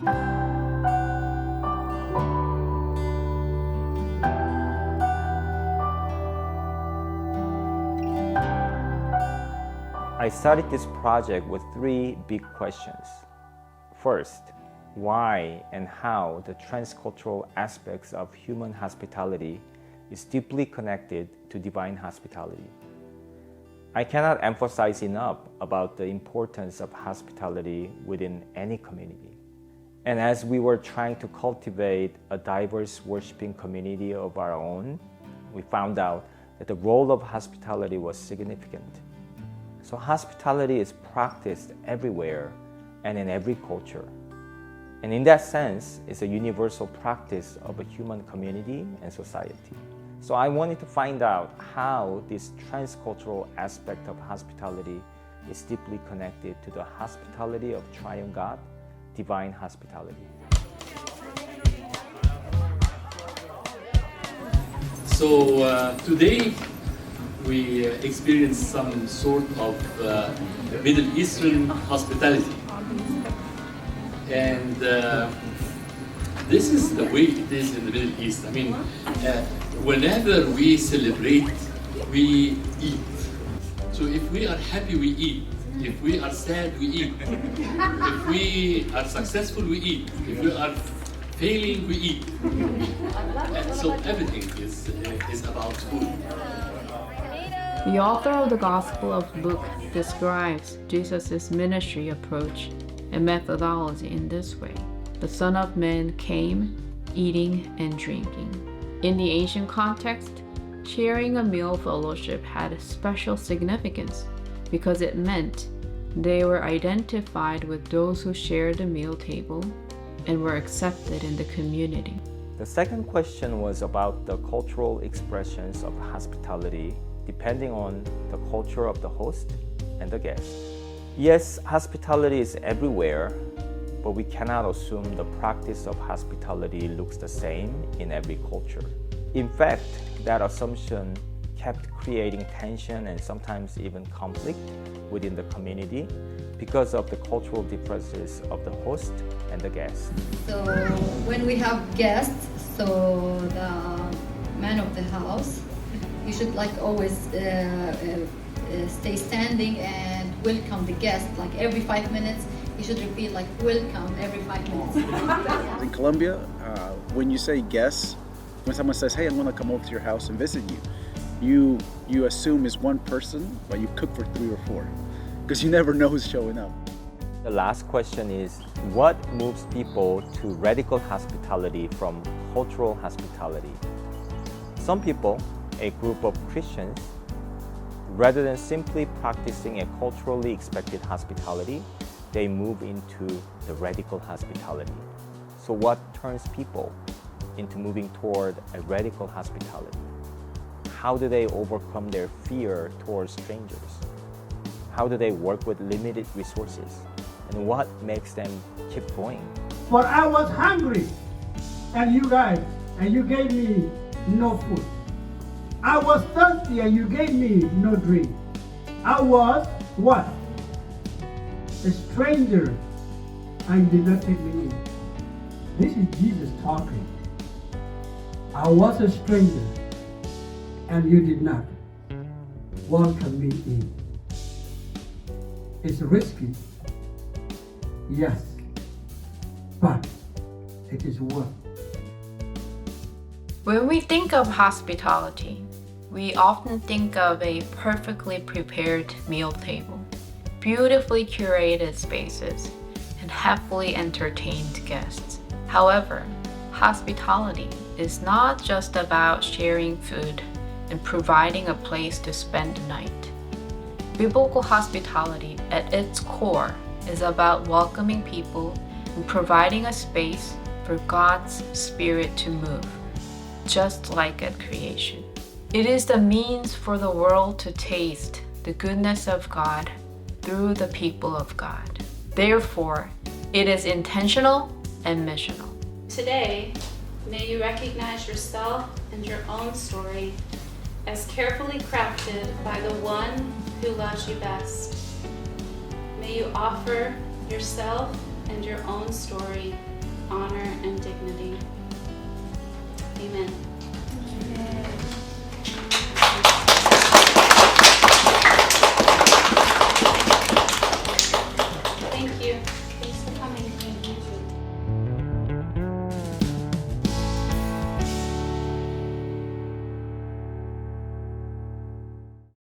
I started this project with three big questions. First, why and how the transcultural aspects of human hospitality is deeply connected to divine hospitality. I cannot emphasize enough about the importance of hospitality within any community. And as we were trying to cultivate a diverse worshiping community of our own, we found out that the role of hospitality was significant. So hospitality is practiced everywhere and in every culture. And in that sense, it's a universal practice of a human community and society. So I wanted to find out how this transcultural aspect of hospitality is deeply connected to the hospitality of Triune God, divine hospitality. So today we experience some sort of Middle Eastern hospitality. And this is the way it is in the Middle East. I mean, whenever we celebrate, we eat. So if we are happy, we eat. If we are sad, we eat. If we are successful, we eat. If we are failing, we eat. And so everything is about food. The author of the Gospel of Luke describes Jesus' ministry approach and methodology in this way. The Son of Man came, eating and drinking. In the ancient context, sharing a meal fellowship had a special significance because it meant they were identified with those who shared the meal table and were accepted in the community. The second question was about the cultural expressions of hospitality depending on the culture of the host and the guest. Yes, hospitality is everywhere, but we cannot assume the practice of hospitality looks the same in every culture. In fact, that assumption kept creating tension and sometimes even conflict within the community because of the cultural differences of the host and the guest. So when we have guests, so the man of the house, you should like always stay standing and welcome the guest. Like every 5 minutes, you should repeat like welcome every 5 minutes. In Colombia, when you say guests, when someone says, hey, I'm gonna come over to your house and visit you, you assume it's one person, but you cook for 3 or 4, because you never know who's showing up. The last question is, what moves people to radical hospitality from cultural hospitality? Some people, a group of Christians, rather than simply practicing a culturally expected hospitality, they move into the radical hospitality. So what turns people into moving toward a radical hospitality? How do they overcome their fear towards strangers? How do they work with limited resources? And what makes them keep going? For I was hungry, and you gave me no food. I was thirsty, and you gave me no drink. I was what? A stranger, and you did not take me in. This is Jesus talking. I was a stranger, and you did not welcome me in. It's risky, yes, but it is worth it. When we think of hospitality, we often think of a perfectly prepared meal table, beautifully curated spaces, and happily entertained guests. However, hospitality is not just about sharing food and providing a place to spend the night. Biblical hospitality at its core is about welcoming people and providing a space for God's Spirit to move, just like at creation. It is the means for the world to taste the goodness of God through the people of God. Therefore, it is intentional and missional. Today, may you recognize yourself and your own story as carefully crafted by the one who loves you best. May you offer yourself and your own story honor, and dignity. Amen.